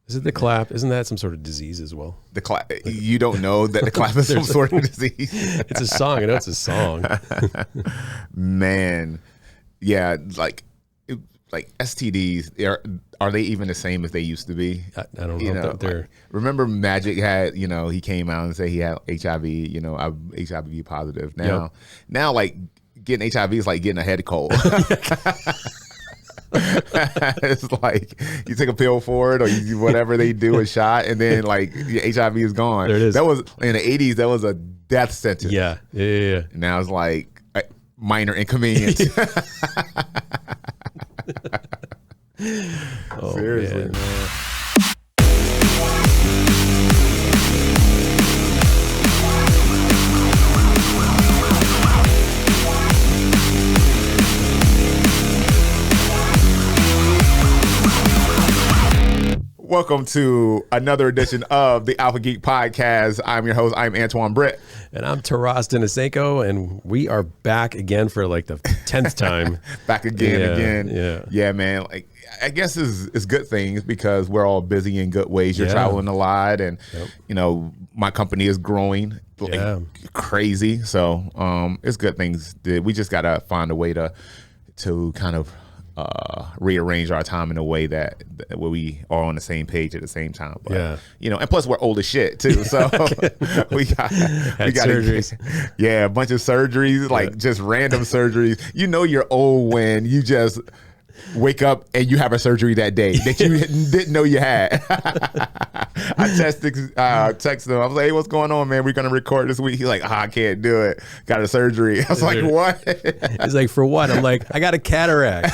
Is it the clap? Isn't that some sort of disease as well? The clap. You don't know that the clap is some sort of disease. It's a song. I know it's a song. Man, yeah, like STDs. Are they even the same as they used to be? I don't know. Like, remember Magic had, he came out and said he had HIV. I'm HIV positive now. Yep. Now, like getting HIV is like getting a head cold. It's like you take a pill for it, or you, whatever they do, a shot, and then like your HIV is gone. There it is. That was in the 80s. That was a death sentence. Yeah. Now it's like a minor inconvenience. Oh, Seriously, man. Welcome to another edition of the Alpha Geek Podcast. I'm your host. I'm Antoine Britt. And I'm Taras Denisenko, and we are back again for like the 10th time. Back again. Yeah, man. Like, I guess it's good things because we're all busy in good ways. You're traveling a lot, and my company is growing like crazy. So it's good things. We just gotta find a way to kind of rearrange our time in a way that we are on the same page at the same time. But, and plus we're old as shit too. So we got surgeries. A bunch of surgeries, like just random surgeries. You're old when you just wake up and you have a surgery that day that you didn't know you had. I text them. I was like, hey, what's going on, man? We're going to record this week. He's like, I can't do it. Got a surgery. I was like, what? He's like, for what? I'm like, I got a cataract.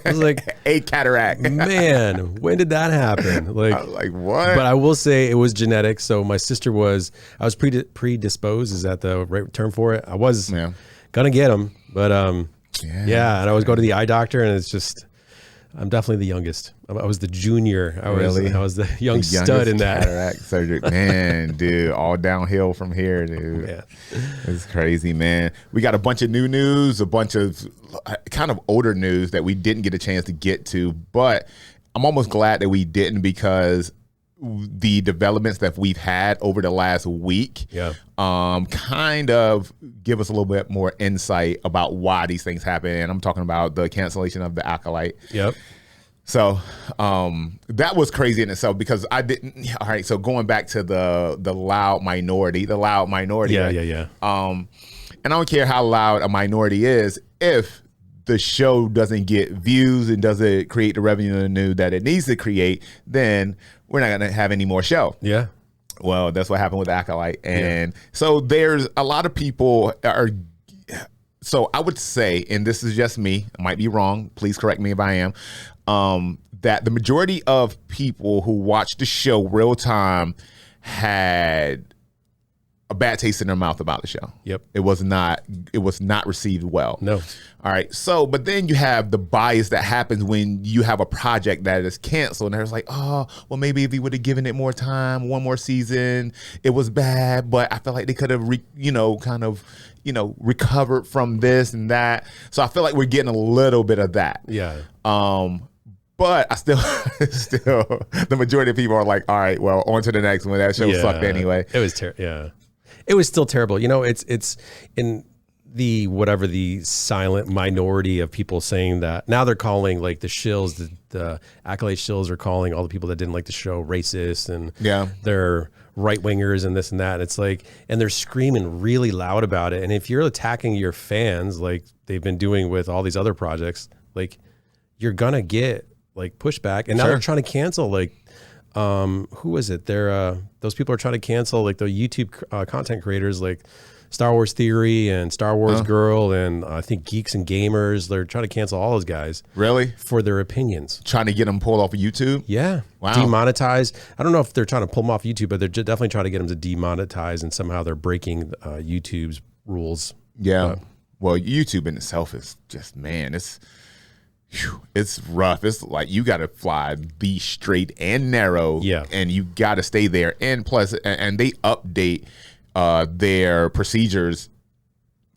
I was like, a cataract. Man, when did that happen? Like, I was like, what? But I will say it was genetic. So my sister I was predisposed. Is that the right term for it? I was going to get them, but and I was going to the eye doctor, and it's just, I'm definitely the youngest. I was the junior. I was the young stud in that cataract surgery. Man, dude, all downhill from here, dude. Yeah. It's crazy, man. We got a bunch of new news, a bunch of kind of older news that we didn't get a chance to get to, but I'm almost glad that we didn't, because the developments that we've had over the last week kind of give us a little bit more insight about why these things happen. And I'm talking about the cancellation of the Acolyte. Yep. So that was crazy in itself, because I didn't. All right. So going back to the loud minority. Yeah. And I don't care how loud a minority is, if the show doesn't get views and doesn't create the revenue that it needs to create, then we're not going to have any more show. Yeah. Well, that's what happened with Acolyte. And so there's a lot of people so I would say, and this is just me, I might be wrong, please correct me if I am, that the majority of people who watched the show real time had a bad taste in their mouth about the show. Yep. It was not received well. No. All right. So, but then you have the bias that happens when you have a project that is canceled, and there's like, oh, well, maybe if he would have given it more time, one more season, it was bad, but I feel like they could have, recovered from this and that. So I feel like we're getting a little bit of that. Yeah. But I still, the majority of people are like, all right, well, on to the next one. That show sucked anyway. It was terrible. Yeah. It was still terrible. It's in the silent minority of people saying that. Now they're calling like the shills, the Acolyte shills are calling all the people that didn't like the show racist, and they're right wingers and this and that. It's like, and they're screaming really loud about it. And if you're attacking your fans like they've been doing with all these other projects, like you're gonna get like pushback. And now they're trying to cancel like who was it? Those people are trying to cancel like the YouTube content creators like Star Wars Theory and Star Wars Girl, and I think Geeks and Gamers. They're trying to cancel all those guys. Really? For their opinions. Trying to get them pulled off of YouTube? Yeah. Wow. Demonetize. I don't know if they're trying to pull them off YouTube, but they're definitely trying to get them to demonetize, and somehow they're breaking YouTube's rules. Yeah. Well, YouTube in itself is just, man, it's rough. It's like you got to be straight and narrow, and you got to stay there. And plus, and they update their procedures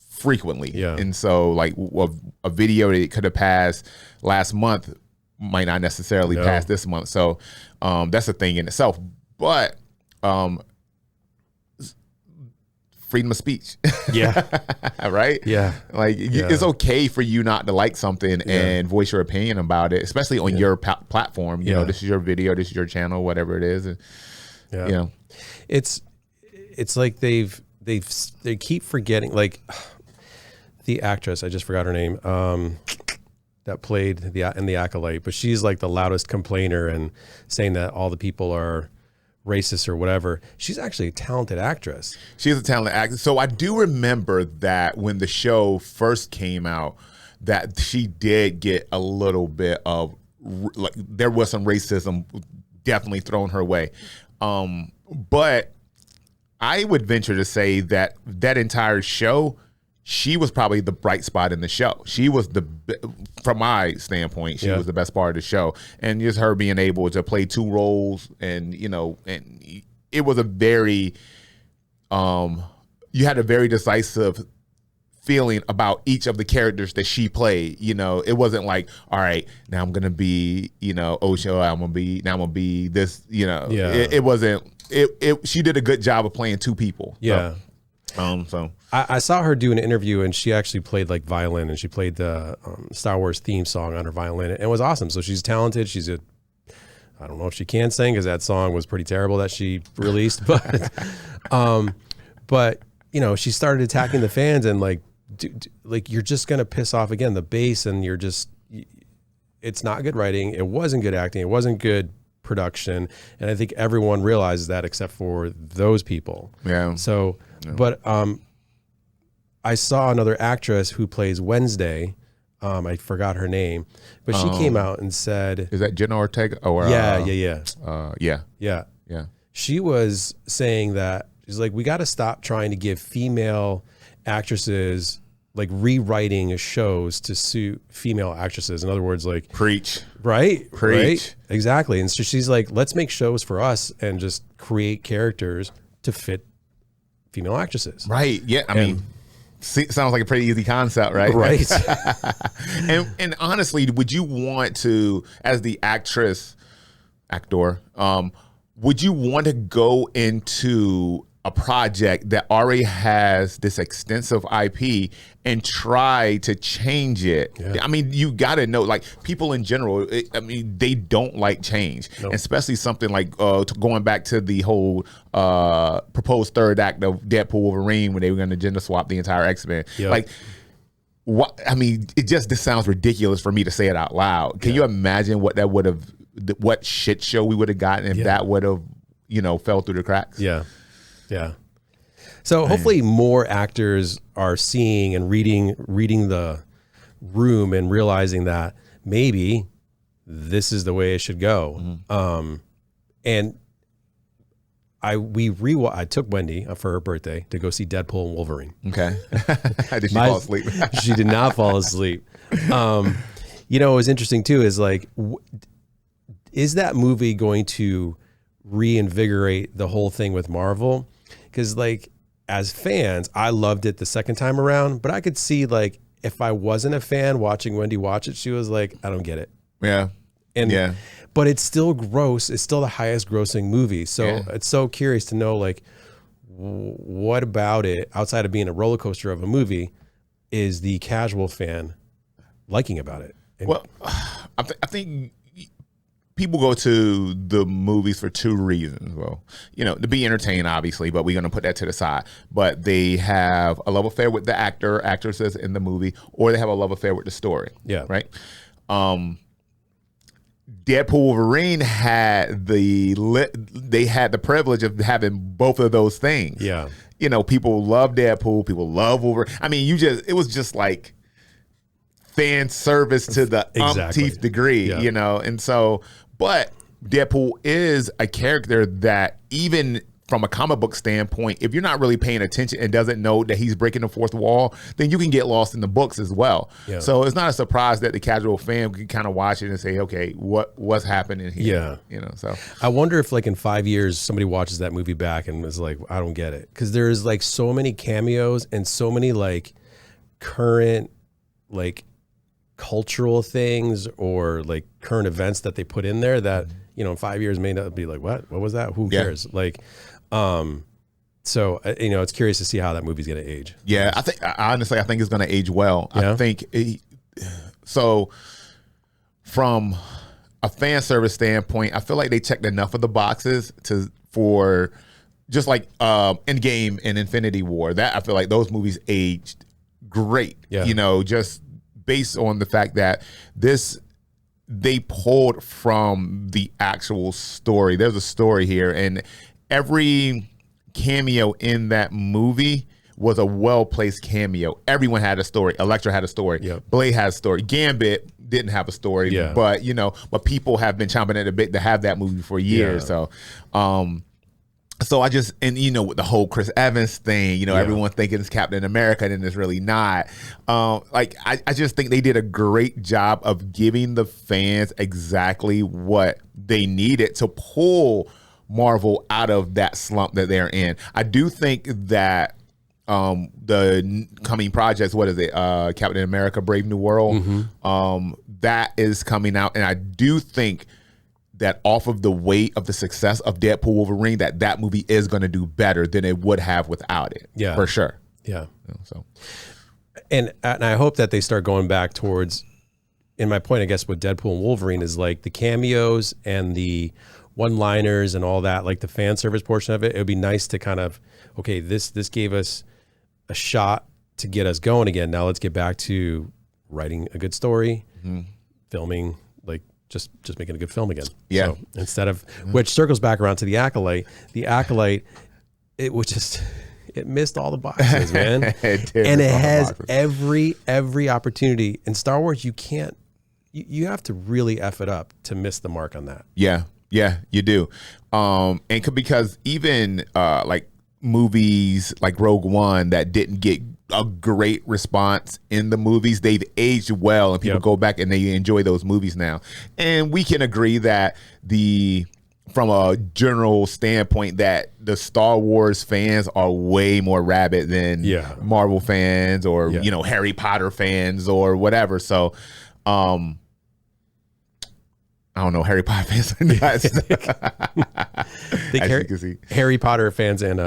frequently. And so, like a video that could have passed last month might not necessarily pass this month. So that's a thing in itself. But freedom of speech. Yeah. Right? Yeah. Like it's okay for you not to like something and voice your opinion about it, especially on your platform. You know, this is your video, this is your channel, whatever it is. And, you know, it's like they keep forgetting, like the actress, I just forgot her name, that played in The Acolyte, but she's like the loudest complainer and saying that all the people are racist or whatever. She's actually a talented actress. She's a talented actress. So I do remember that when the show first came out, that she did get a little bit of, like, there was some racism definitely thrown her way. But I would venture to say that that entire show, she was probably the bright spot in the show. She was from my standpoint, she was the best part of the show. And just her being able to play two roles, and, you know, and it was a very, you had a very decisive feeling about each of the characters that she played. You know, it wasn't like, all right, now I'm gonna be, you know, Osho, I'm gonna be this, you know. It wasn't. She did a good job of playing two people. So I saw her do an interview, and she actually played like violin, and she played the Star Wars theme song on her violin, and it was awesome. So she's talented. I don't know if she can sing, because that song was pretty terrible that she released, but you know, she started attacking the fans, and like you're just gonna piss off again the base, and it's not good writing. It wasn't good acting. It wasn't good production, and I think everyone realizes that except for those people. So but I saw another actress who plays Wednesday, I forgot her name, but she came out and said, is that Jenna Ortega? Yeah. She was saying that, she's like, we got to stop trying to give female actresses, like, rewriting shows to suit female actresses. In other words, like, preach. Right? Exactly. And so she's like, let's make shows for us and just create characters to fit female actresses. Right. Yeah. I mean, sounds like a pretty easy concept, right? Right. and honestly, would you want to, as the actor, would you want to go into a project that already has this extensive IP and try to change it? I mean, you got to know, like, people in general, I mean, they don't like change, especially something like going back to the whole proposed third act of Deadpool Wolverine, when they were going to gender swap the entire X-Men. Like, what? I mean, this sounds ridiculous for me to say it out loud. Can you imagine what that would have, what shit show we would have gotten if that would have, you know, fell through the cracks? Yeah. So hopefully more actors are seeing and reading the room and realizing that maybe this is the way it should go. And I took Wendy for her birthday to go see Deadpool and Wolverine. Okay. Did she fall asleep? She did not fall asleep. You know, what was interesting too is, like, is that movie going to reinvigorate the whole thing with Marvel? Because, like, as fans, I loved it the second time around, but I could see, like, if I wasn't a fan watching Wendy watch it, she was like, I don't get it. But it's still gross. It's still the highest grossing movie. So it's so curious to know, like, what about it, outside of being a roller coaster of a movie, is the casual fan liking about it? Well, I think people go to the movies for two reasons. Well, you know, to be entertained, obviously, but we're going to put that to the side. But they have a love affair with the actresses in the movie, or they have a love affair with the story. Right? Deadpool Wolverine had they had the privilege of having both of those things. You know, people love Deadpool, people love Wolverine. I mean, it was just like fan service to the umpteenth degree, you know? And so, but Deadpool is a character that, even from a comic book standpoint, if you're not really paying attention and doesn't know that he's breaking the fourth wall, then you can get lost in the books as well. So it's not a surprise that the casual fan can kind of watch it and say, okay, what's happening here? You know, so I wonder if, like, in 5 years, somebody watches that movie back and is like, I don't get it. Because there's, like, so many cameos and so many, like, current, like, cultural things or like current events that they put in there that, you know, in 5 years may not be like, what was that? Who cares? Like, so, you know, it's curious to see how that movie's going to age. Yeah. Honestly, I think it's going to age well. Yeah? I think so from a fan service standpoint, I feel like they checked enough of the boxes for just like Endgame and Infinity War. That I feel like those movies aged great. Yeah. You know, just based on the fact that they pulled from the actual story. There's a story here, and every cameo in that movie was a well-placed cameo. Everyone had a story. Elektra had a story. Yep. Blade had a story. Gambit didn't have a story, but you know, but people have been chomping at a bit to have that movie for years. So, so I just, and you know, with the whole Chris Evans thing, you know, everyone thinking it's Captain America and it's really not. Like, I just think they did a great job of giving the fans exactly what they needed to pull Marvel out of that slump that they're in. I do think that the coming projects, what is it? Captain America, Brave New World, that is coming out. And I do think that off of the weight of the success of Deadpool Wolverine, that movie is going to do better than it would have without it. Yeah. For sure. Yeah. You know, so, and I hope that they start going back towards, and my point, I guess, with Deadpool and Wolverine is like the cameos and the one-liners and all that, like the fan service portion of it. It would be nice to kind of, okay, this gave us a shot to get us going again. Now let's get back to writing a good story, filming, like just making a good film again. Yeah. So instead of, which circles back around to The Acolyte, it was just, it missed all the boxes, man. And it has every opportunity. In Star Wars, you have to really F it up to miss the mark on that. Yeah. Yeah, you do. Because even like movies like Rogue One that didn't get a great response in the movies, they've aged well, and people go back and they enjoy those movies now. And we can agree that from a general standpoint, that the Star Wars fans are way more rabid than Marvel fans or you know, Harry Potter fans or whatever. So I don't know, Harry Potter fans are nuts. Harry Potter fans and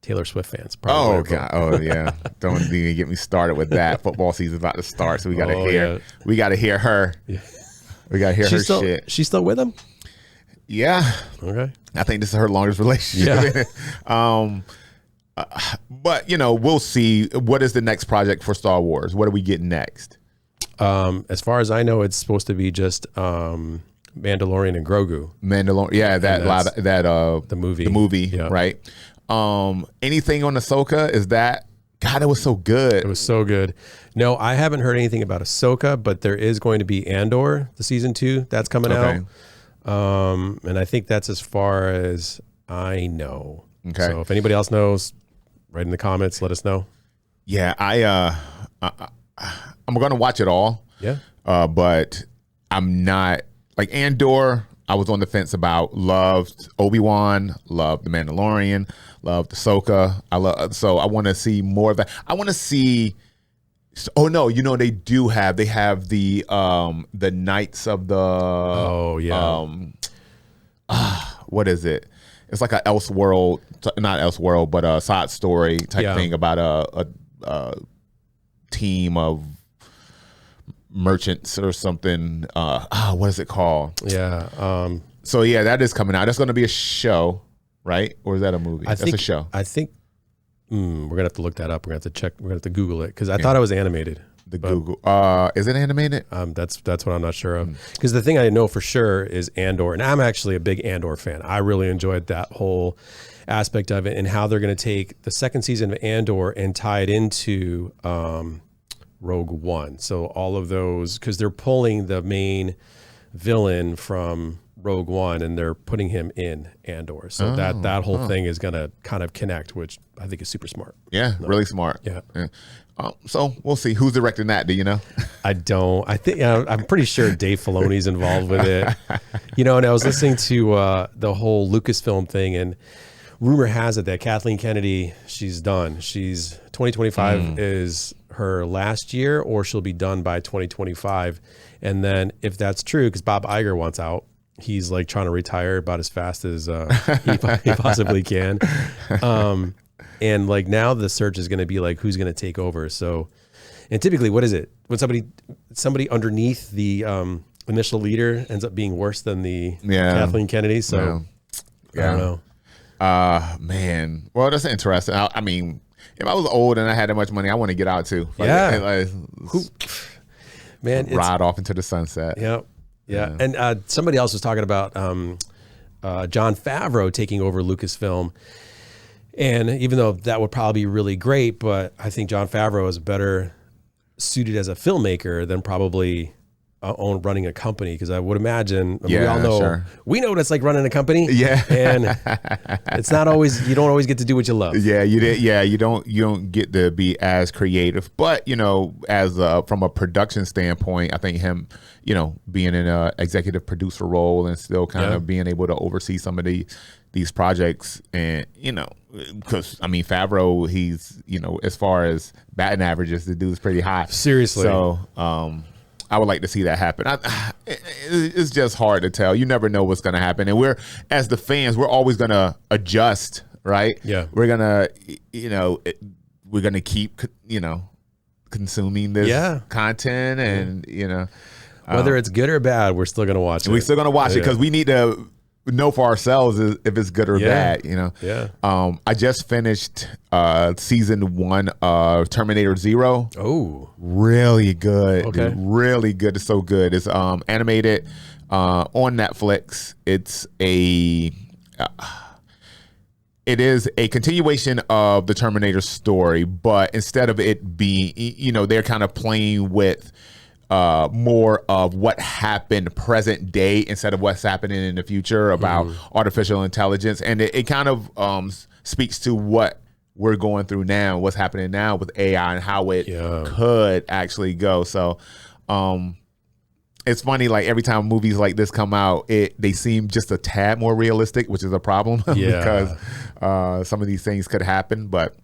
Taylor Swift fans. Oh God! Oh yeah! Don't even get me started with that. Football season's about to start, so we got to we got to hear her. Yeah. We got to hear her shit. She's still with him? Yeah. Okay. I think this is her longest relationship. Yeah. But you know, we'll see. What is the next project for Star Wars? What are we getting next? As far as I know, it's supposed to be just Mandalorian and Grogu. Yeah, the movie, right? Anything on Ahsoka? Is that, God, it was so good. It was so good. No, I haven't heard anything about Ahsoka, but there is going to be Andor, the season 2 that's coming out. And I think that's as far as I know. Okay. So if anybody else knows, write in the comments, let us know. Yeah, I'm going to watch it all. Yeah. But I'm not, like Andor, I was on the fence about. Loved Obi-Wan, loved The Mandalorian, loved Ahsoka. So I want to see more of that. I want to see, oh no, you know, they have the Knights of the, what is it? It's like a not Elseworld, but a side story type thing about a team of merchants or something. What is it called? Yeah. So yeah, that is coming out. That's going to be a show, right? Or is that a movie? That's a show. I think we're gonna have to look that up. We're gonna have to check. We're gonna have to Google it because I thought it was animated. Google. Is it animated? That's what I'm not sure of. Because the thing I know for sure is Andor, and I'm actually a big Andor fan. I really enjoyed that whole aspect of it and how they're going to take the second season of Andor and tie it into Rogue One. So all of those, because they're pulling the main villain from Rogue One and they're putting him in Andor. So that whole thing is going to kind of connect, which I think is super smart. Yeah, really smart. Yeah. So we'll see who's directing that. Do you know? I don't. I think I'm pretty sure Dave Filoni's involved with it. You know, and I was listening to the whole Lucasfilm thing, and rumor has it that Kathleen Kennedy, she's done. She's 2025 is her last year, or she'll be done by 2025. And then if that's true, because Bob Iger wants out, he's like trying to retire about as fast as he possibly can. And like now the search is going to be like, who's going to take over? So, and typically, what is it when somebody underneath the initial leader ends up being worse than the Kathleen Kennedy? So I don't know. Man, well, that's interesting. I mean, if I was old and I had that much money, I want to get out too. Man, ride off into the sunset. Yeah. And somebody else was talking about Jon Favreau taking over Lucasfilm. And even though that would probably be really great, but I think Jon Favreau is better suited as a filmmaker than probably running a company, because I would imagine we all know we know what it's like running a company. And it's not always, you don't always get to do what you love. You don't get to be as creative. But as from a production standpoint, I think him, being in an executive producer role and still kind of being able to oversee some of these projects, and because I mean Favreau, he's as far as batting averages, the dude's pretty high. Seriously. So I would like to see that happen. It's just hard to tell. You never know what's going to happen. And we're, as the fans, we're always going to adjust, right? Yeah. We're going to, we're going to keep, consuming this content, and, whether it's good or bad, we're still going to watch it. We're still going to watch it because we need to know for ourselves if it's good or bad, I just finished season 1 of Terminator Zero. Oh, really good. Okay. Dude, really good. It's so good. It's animated on Netflix. It is a continuation of the Terminator story, but instead of it being, they're kind of playing with more of what happened present day instead of what's happening in the future about artificial intelligence. And it kind of speaks to what we're going through now, what's happening now with AI and how it could actually go. So it's funny, like every time movies like this come out, they seem just a tad more realistic, which is a problem because some of these things could happen. But,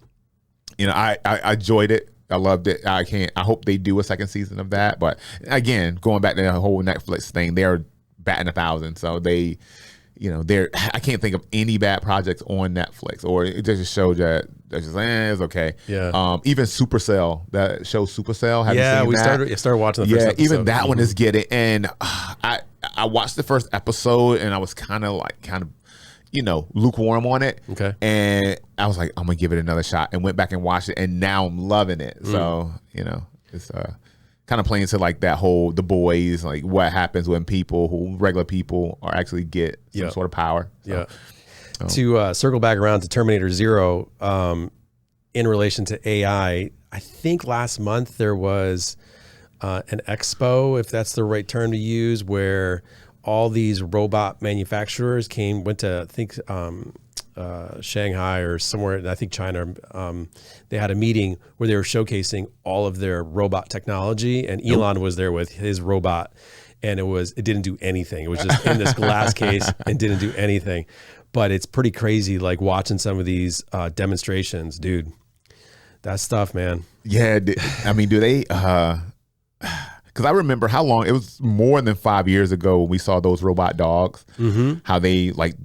I enjoyed it. I loved it. I hope they do a second season of that. But again, going back to the whole Netflix thing, they're batting 1,000. So I can't think of any bad projects on Netflix, or it just showed that they're just it's okay. Yeah. Even Supercell, that show Supercell. Have you seen that? started watching the first episode. Even that one is getting. And I watched the first episode and I was kind of lukewarm on it. Okay. And I was like, I'm gonna give it another shot, and went back and watched it, and now I'm loving it. So it's kind of playing into like that whole The Boys, like what happens when regular people are actually get some sort of power. So, to circle back around to Terminator Zero, in relation to AI, I think last month there was an expo, if that's the right term to use, where all these robot manufacturers went to, I think, Shanghai or somewhere, I think China. They had a meeting where they were showcasing all of their robot technology, and Elon was there with his robot, and it didn't do anything. It was just in this glass case and didn't do anything. But it's pretty crazy, like watching some of these demonstrations, dude. That stuff, man. Yeah, I mean, do they? Because I remember how long, it was more than 5 years ago when we saw those robot dogs, how they like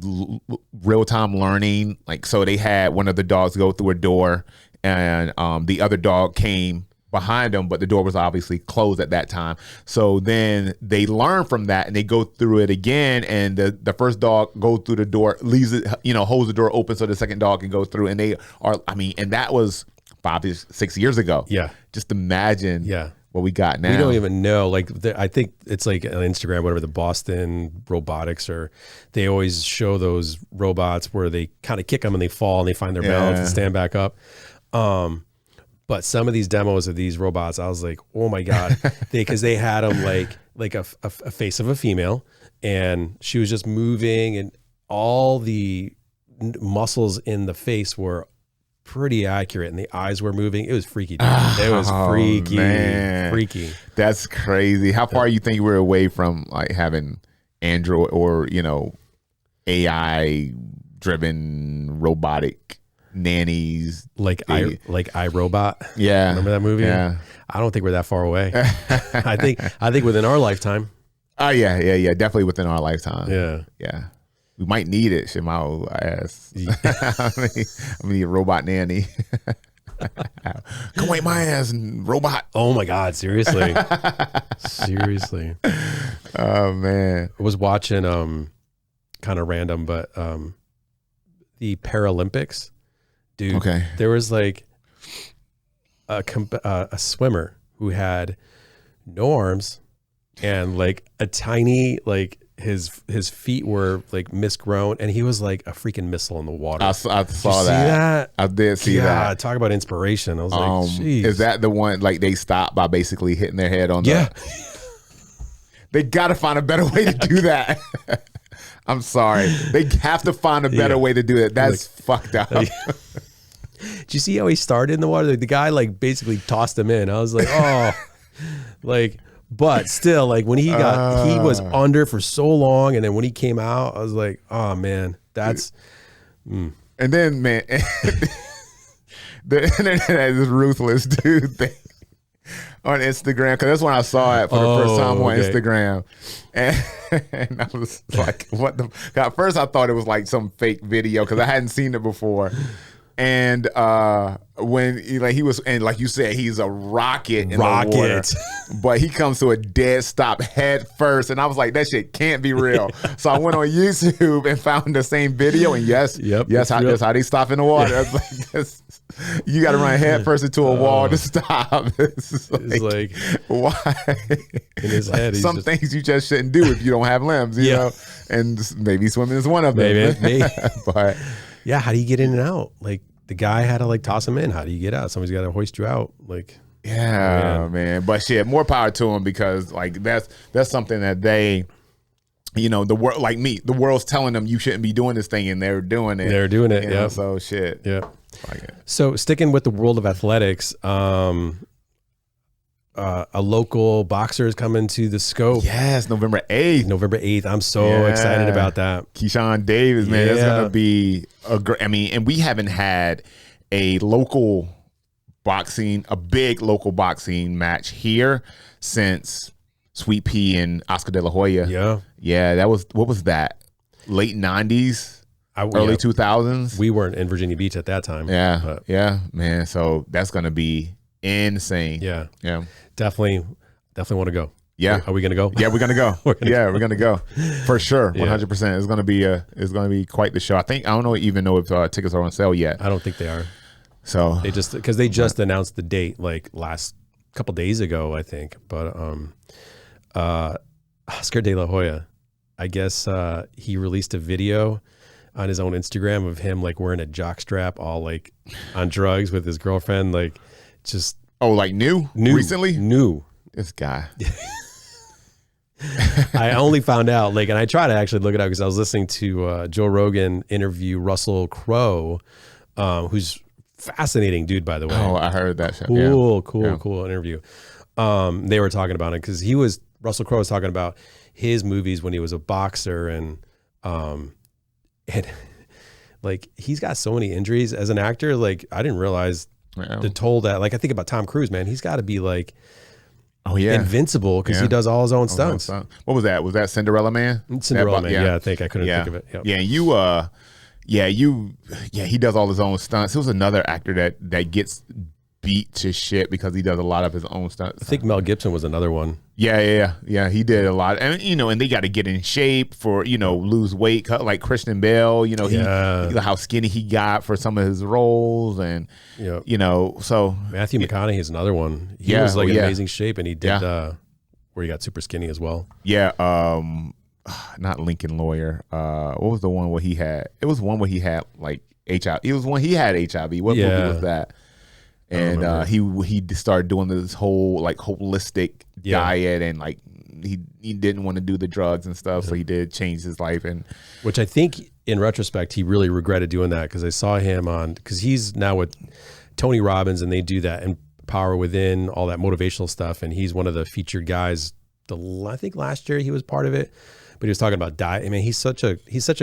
real-time learning. Like, so they had one of the dogs go through a door, and the other dog came behind them, but the door was obviously closed at that time. So then they learn from that and they go through it again, and the first dog goes through the door, leaves it, holds the door open so the second dog can go through. And they are, and that was 5-6 years ago. Yeah. Just imagine what we got now. We don't even know. Like, I think it's like on Instagram, whatever, the Boston Robotics, or they always show those robots where they kind of kick them and they fall and they find their balance and stand back up. But some of these demos of these robots, I was like, oh my God, because they had them like a face of a female, and she was just moving, and all the muscles in the face were pretty accurate, and the eyes were moving. It was freaky. It was freaky, man. Freaky. That's crazy. How far you think we're away from like having Android or AI driven robotic nannies. Like iRobot. Yeah. Remember that movie? Yeah. I don't think we're that far away. I think within our lifetime. Oh yeah. Definitely within our lifetime. Yeah. We might need it. Shit, my old ass. I'm gonna need a robot nanny. Come wait my ass, robot. Oh my God! Seriously. Seriously. Oh man. I was watching kind of random, but the Paralympics, dude. Okay. There was like a swimmer who had no arms and like a tiny like his feet were like misgrown and he was like a freaking missile in the water. I saw that. I did see that. Talk about inspiration. I was like, geez. Is that the one like they stopped by basically hitting their head on the They gotta find a better way to do that. I'm sorry. They have to find a better way to do it. That's fucked up. Did you see how he started in the water? The guy like basically tossed him in. I was like, oh, like, but still, like when he was under for so long, and then when he came out, I was like, oh man, that's. And then man, the internet is ruthless, dude. On Instagram, because that's when I saw it for the first time on Instagram, and I was like, "What the?" At first, I thought it was like some fake video because I hadn't seen it before. And when he was, and like you said, he's a rocket in the water, but he comes to a dead stop head first, and I was like, that shit can't be real. So I went on YouTube and found the same video, and that's how they stop in the water. I was like, you got to run head first into a wall to stop. It's like why? In his head, some things you just shouldn't do if you don't have limbs, you know. And maybe swimming is one of them. Maybe. But. Yeah, how do you get in and out? Like the guy had to like toss him in. How do you get out? Somebody's got to hoist you out. Like, yeah, man. But shit, more power to him because like that's something that they, you know, the world like me, the world's telling them you shouldn't be doing this thing, and they're doing it. They're doing it. Yeah. So shit. Yeah. So sticking with the world of athletics, a local boxer is coming to the scope. Yes, November 8th. November 8th. I'm so excited about that. Keyshawn Davis, man. It's going to be a great, I mean, and we haven't had a local boxing, a big local boxing match here since Sweet Pea and Oscar De La Hoya. Yeah. Yeah, that was, what was that? Late 90s? Early 2000s? We weren't in Virginia Beach at that time. Yeah. Yeah, man. So that's going to be insane. Yeah. Yeah. Definitely want to go. Yeah. Are we going to go? Yeah, we're going to go. We're going to go for sure. 100%. It's going to be quite the show. I don't even know if tickets are on sale yet. I don't think they are. So they just announced the date like last couple days ago, I think. But Oscar De La Hoya, I guess he released a video on his own Instagram of him like wearing a jockstrap, all like on drugs with his girlfriend, like just new recently. This guy. I only found out like, and I tried to actually look it up because I was listening to Joe Rogan interview Russell Crowe, who's fascinating dude, by the way. Oh, I heard that shit. Cool interview. They were talking about it because Russell Crowe was talking about his movies when he was a boxer and like he's got so many injuries as an actor. Like I didn't realize the toll that, like I think about Tom Cruise, man, he's got to be like, invincible because he does all his own stunts. What was that? Was that Cinderella Man? Cinderella Man. Yeah, I think I couldn't think of it. Yep. Yeah, he does all his own stunts. There was another actor that gets beat to shit because he does a lot of his own stunts. I think Mel Gibson was another one. Yeah. He did a lot, and and they got to get in shape for lose weight, like Christian Bale. How skinny he got for some of his roles, and so Matthew McConaughey is another one. He was like in amazing shape, and he did where he got super skinny as well. Yeah. Not Lincoln Lawyer. What was the one where he had? It was one where he had like HIV. It was one he had HIV. What movie was that? And he started doing this whole like holistic diet, and like he didn't want to do the drugs and stuff, so he did change his life. And which I think in retrospect he really regretted doing that, because I saw him because he's now with Tony Robbins and they do that and Power Within, all that motivational stuff, and he's one of the featured guys. I think last year he was part of it, but he was talking about diet. I mean, he's such a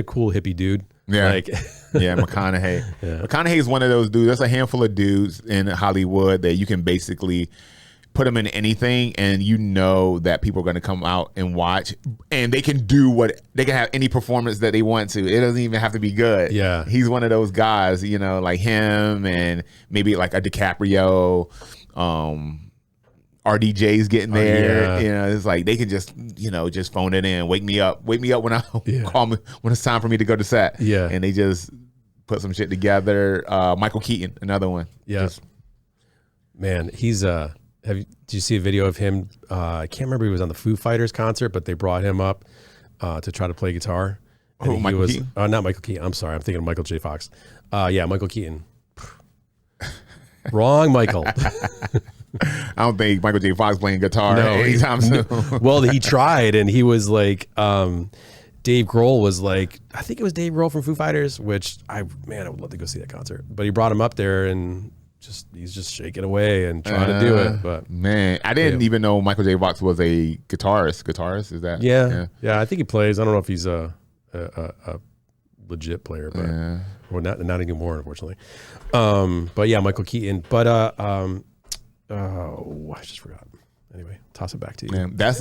cool hippie dude. Yeah. Like, yeah, McConaughey. McConaughey is one of those dudes. There's a handful of dudes in Hollywood that you can basically put them in anything and you know that people are going to come out and watch, and they can have any performance that they want to. It doesn't even have to be good. Yeah. He's one of those guys, you know, like him and maybe like a DiCaprio, RDJ's getting there. You know, it's like they can just, you know, just phone it in. Wake me up when I call me when it's time for me to go to set. Yeah. And they just put some shit together. Michael Keaton, another one. Yeah. Man, he's did you see a video of him? I can't remember, he was on the Foo Fighters concert, but they brought him up to try to play guitar. And Michael Keaton? Not Michael Keaton. I'm sorry, I'm thinking of Michael J. Fox. Yeah, Michael Keaton. Wrong, Michael. I don't think Michael J. Fox playing guitar anytime soon. Well, he tried, and he was like, Dave Grohl was like, I think it was Dave Grohl from Foo Fighters, which I would love to go see that concert. But he brought him up there, and he's just shaking away and trying to do it. But man, I didn't even know Michael J. Fox was a guitarist. Guitarist, is that? Yeah. I think he plays. I don't know if he's a legit player, but well, not anymore, unfortunately. But yeah, Michael Keaton. But I just forgot. Anyway, toss it back to you. Man, that's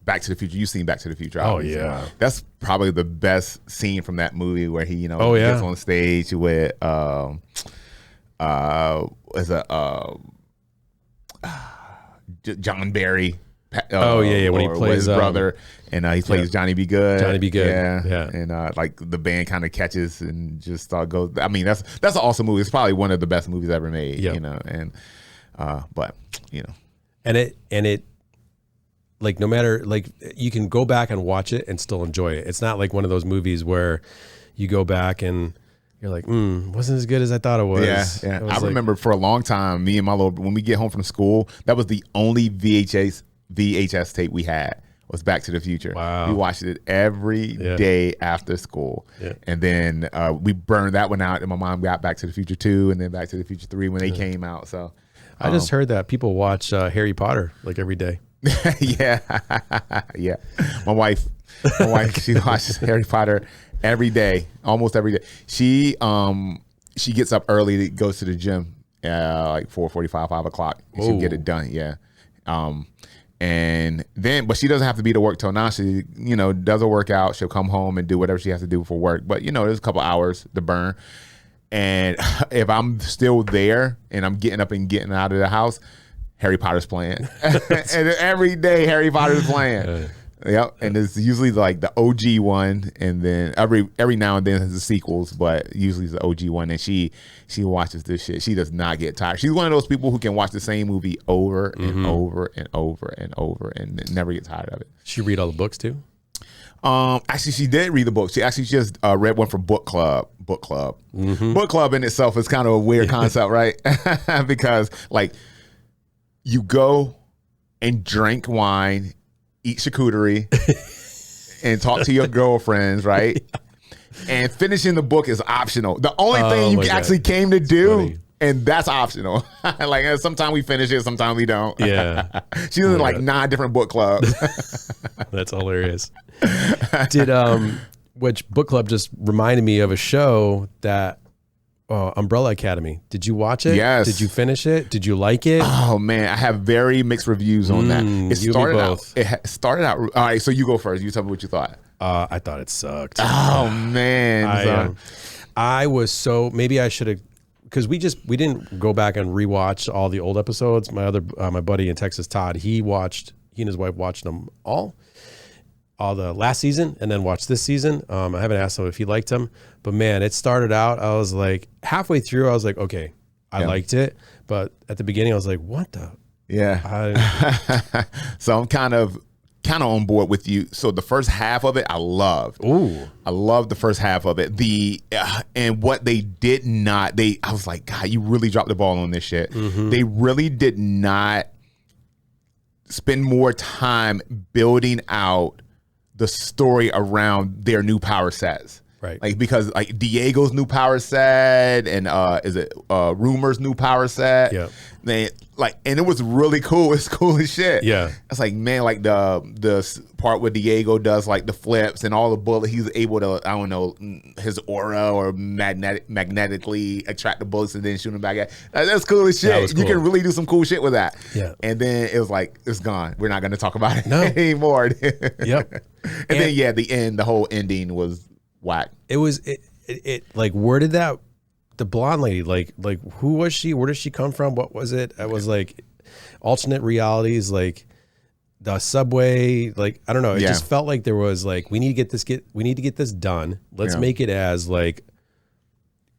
Back to the Future. You've seen Back to the Future. Obviously. Oh yeah, that's probably the best scene from that movie where he, you know, gets on stage with John Barry. When he plays his brother, and he plays Johnny B. Good. Johnny B. Good. Yeah. And like the band kind of catches and just goes. I mean, that's an awesome movie. It's probably one of the best movies ever made. You know, and but you know, and it. Like, no matter, like, you can go back and watch it and still enjoy it. It's not like one of those movies where you go back and you're like, wasn't as good as I thought it was. Yeah. I remember for a long time, me and my when we get home from school, that was the only VHS tape we had, was Back to the Future. Wow. We watched it every day after school. Yeah. And then we burned that one out, and my mom got Back to the Future 2 and then Back to the Future 3 when they came out. So I just heard that people watch Harry Potter like every day. yeah. My wife, she watches Harry Potter every day, almost every day. She gets up early, goes to the gym, like 4:45, 5 o'clock. She'll get it done. Yeah. And then, but she doesn't have to be to work till now. She, you know, does a workout. She'll come home and do whatever she has to do for work. But you know, there's a couple hours to burn. And if I'm still there and I'm getting up and getting out of the house, Harry Potter's playing. And every day Harry Potter's playing. Yep. And it's usually like the OG one, and then every now and then there's the sequels, but usually it's the OG one. And she watches this shit. She does not get tired. She's one of those people who can watch the same movie over and over and over and over and never get tired of it. She read all the books too? Actually, she did read the book. She actually just read one for book club. Book club in itself is kind of a weird concept, right? Because like, you go and drink wine, eat charcuterie, and talk to your girlfriends, right? And finishing the book is optional. The only thing you actually came to do, and that's optional. Like, sometimes we finish it, sometimes we don't. Yeah. She's in like 9 different book clubs. That's hilarious. Which book club just reminded me of a show that, Umbrella Academy. Did you watch it? Yes. Did you finish it? Did you like it? Oh man, I have very mixed reviews on that. It started out. All right, so you go first. You tell me what you thought. I thought it sucked. Oh man, I was so, maybe I should have, because we didn't go back and rewatch all the old episodes. My buddy in Texas, Todd, he and his wife watched them all the last season and then watched this season. I haven't asked him if he liked them, but man, it started out, I was like, halfway through, I was like, okay, I liked it. But at the beginning, I was like, what the? Yeah. So I'm kind of on board with you. So the first half of it, I loved. Ooh. I loved the first half of it. And what they did not, I was like, God, you really dropped the ball on this shit. They really did not spend more time building out the story around their new power sets. Right. Like, because like Diego's new power set and is it Rumor's new power set? Yeah. They like, and it was really cool. It's cool as shit. Yeah. It's like, man, like the part where Diego does like the flips and all the bullets, he's able to, I don't know, his aura or magnetically attract the bullets and then shoot them back at. That's cool as shit. Cool. You can really do some cool shit with that. Yeah. And then it was like, it's gone. We're not going to talk about it anymore. Yep. And then the whole ending was whack. It was like, where did that, the blonde lady, like who was she? Where did she come from? What was it? It was like alternate realities, like the subway, like I don't know. It just felt like there was like, we need to get this done. Let's make it as like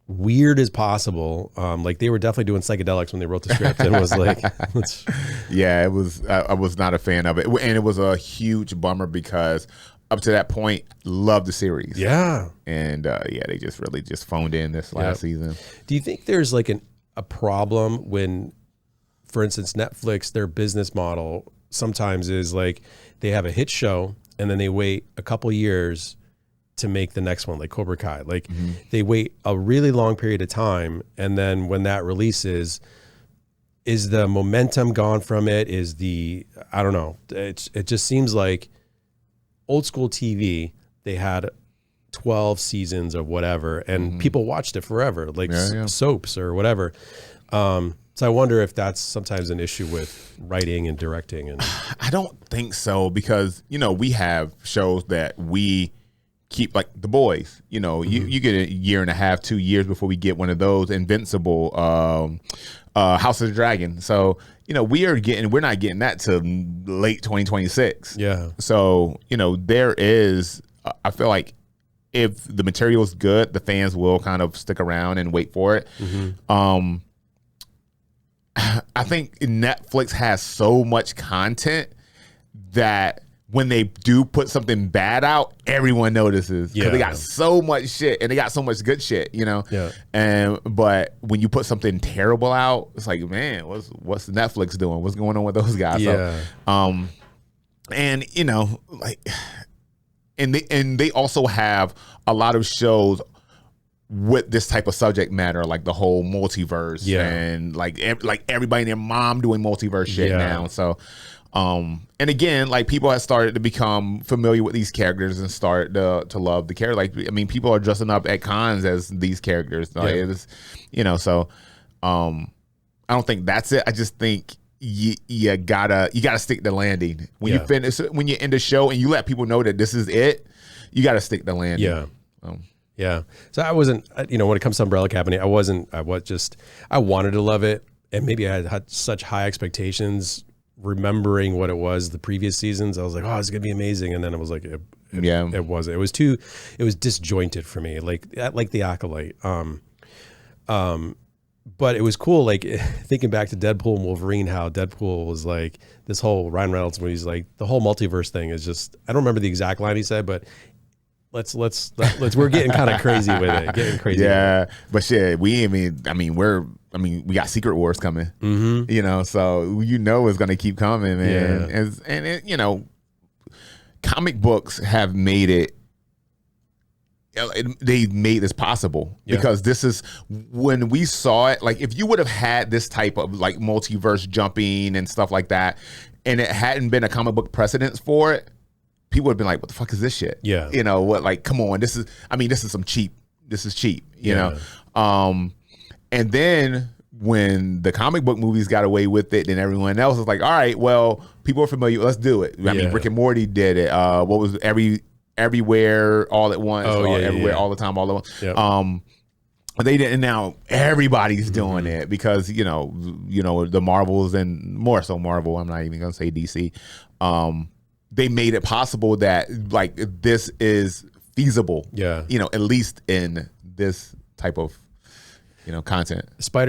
weird as possible. Like they were definitely doing psychedelics when they wrote the script, and it was like, it was. I was not a fan of it, and it was a huge bummer because up to that point, loved the series. Yeah. And they just really just phoned in this last season. Do you think there's like a problem when, for instance, Netflix, their business model sometimes is like they have a hit show and then they wait a couple years to make the next one, like Cobra Kai. Like they wait a really long period of time, and then when that releases, is the momentum gone from it? Is I don't know. It just seems like old school TV, they had 12 seasons of whatever, and people watched it forever, like soaps or whatever. So I wonder if that's sometimes an issue with writing and directing. And I don't think so, because, we have shows that we keep, like The Boys, you get a year and a half, 2 years before we get one of those. Invincible, House of the Dragon. So, we're not getting that till late 2026. Yeah. So, there is, I feel like if the material is good, the fans will kind of stick around and wait for it. I think Netflix has so much content that when they do put something bad out, everyone notices, because they got so much shit and they got so much good shit, but when you put something terrible out, it's like, man, what's Netflix doing? What's going on with those guys? So, and and they also have a lot of shows with this type of subject matter, like the whole multiverse, and like everybody and their mom doing multiverse shit now. So, and again, like people have started to become familiar with these characters and start to love the character. Like, I mean, people are dressing up at cons as these characters. So it's, so I don't think that's it. I just think you gotta stick the landing when you finish, when you end the show and you let people know that this is it. You gotta stick the landing. Yeah. So I wasn't, when it comes to Umbrella Academy, I wanted to love it. And maybe I had such high expectations, remembering what it was the previous seasons. I was like, oh, it's going to be amazing. And then it was like, it wasn't. It was disjointed for me, like The Acolyte. But it was cool, like thinking back to Deadpool and Wolverine, how Deadpool was like this whole Ryan Reynolds movie. He's like, the whole multiverse thing is just, I don't remember the exact line he said, but let's we're getting kind of crazy with it. Yeah, but shit, we got Secret Wars coming. So it's gonna keep coming, man. And it, comic books have made it. They made this possible because this is when we saw it. Like, if you would have had this type of like multiverse jumping and stuff like that, and it hadn't been a comic book precedence for it, people would have been like, what the fuck is this shit? Yeah. What, like, come on, this is some cheap, you know? And then when the comic book movies got away with it, then everyone else was like, all right, well, people are familiar, let's do it. I mean, Rick and Morty did it. What was Everywhere All at Once, Everywhere All the Time All at Once. Yep. They didn't. Now everybody's doing it because the Marvels, and more so Marvel, I'm not even gonna say DC, they made it possible that like this is feasible, at least in this type of content.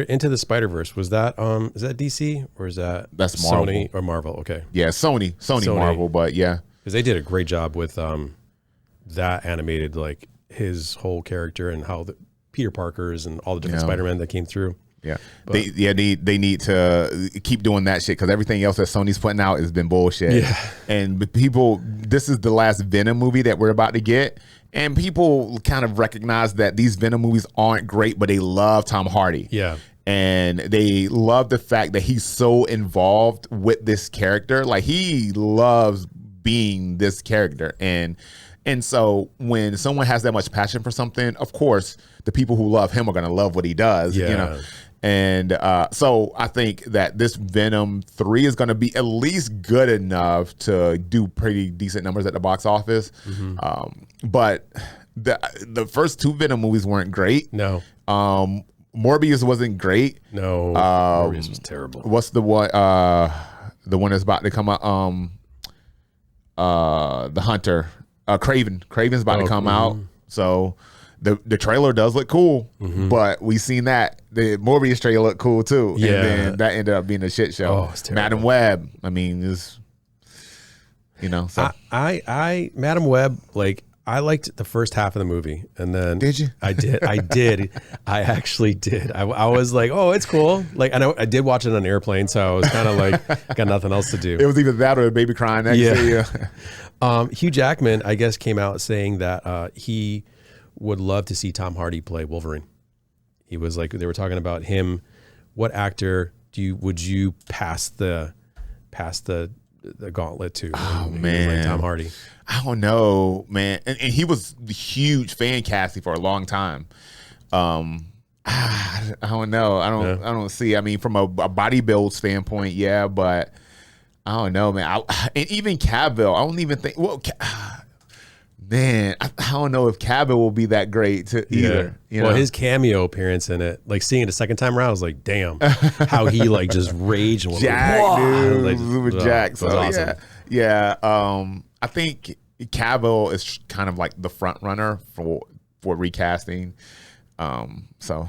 Into the Spider-Verse, was that is that DC or is that's Marvel. Sony or Marvel? Okay, Sony Marvel, but because they did a great job with that animated, like his whole character and how the Peter Parkers and all the different Spider-Man that came through. Yeah. They need to keep doing that shit because everything else that Sony's putting out has been bullshit. Yeah. And people, this is the last Venom movie that we're about to get. And people kind of recognize that these Venom movies aren't great, but they love Tom Hardy. Yeah. And they love the fact that he's so involved with this character. Like, he loves being this character. And so when someone has that much passion for something, of course, the people who love him are going to love what he does. Yeah. You know? And so I think that this Venom 3 is going to be at least good enough to do pretty decent numbers at the box office. But the first 2 Venom movies weren't great. No. Morbius wasn't great. No. Morbius was terrible. What's the one? The one that's about to come out. The Hunter. Craven. Craven's about to come out. So the trailer does look cool, but we seen that the Morbius trailer looked cool too. Yeah. And then that ended up being a shit show. Oh, it's terrible. Madam Web. I mean, is so I Madam Web, like, I liked the first half of the movie, and then did you? I did. I actually did. I was like, oh, it's cool. Like, I know I did watch it on an airplane, so I was kind of like, got nothing else to do. It was either that or a baby crying next to you. Hugh Jackman, I guess, came out saying that he would love to see Tom Hardy play Wolverine. He was like, they were talking about him. What actor would you pass the gauntlet to? Oh, and man, like Tom Hardy. I don't know, man. And he was a huge fan casting for a long time. I don't know. I don't see. I mean, from a body build standpoint, yeah, but I don't know, man. And even Cavill, I don't even think. Well, man, I don't know if Cavill will be that great either. You know? His cameo appearance in it, like seeing it a second time around, I was like, damn, how he like just raged and was Jack, like, dude, like, with Jack. So awesome. yeah. I think Cavill is kind of like the front runner for recasting. So